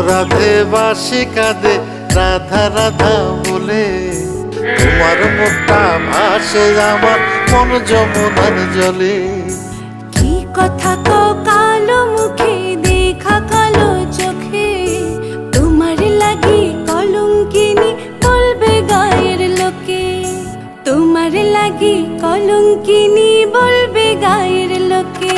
রাধে বাসি কাঁদে রাধা রাধা বলে, তোমার মুখটা ভাসে আমার মন যমুনার জলে। কি কথা কও কালো মুখে দেখা কালো চোখে, তোমার লাগি কলঙ্কিনী বলবে গায়ের লোকে, তোমার লাগি কলঙ্কিনী বলবে গায়ের লোকে।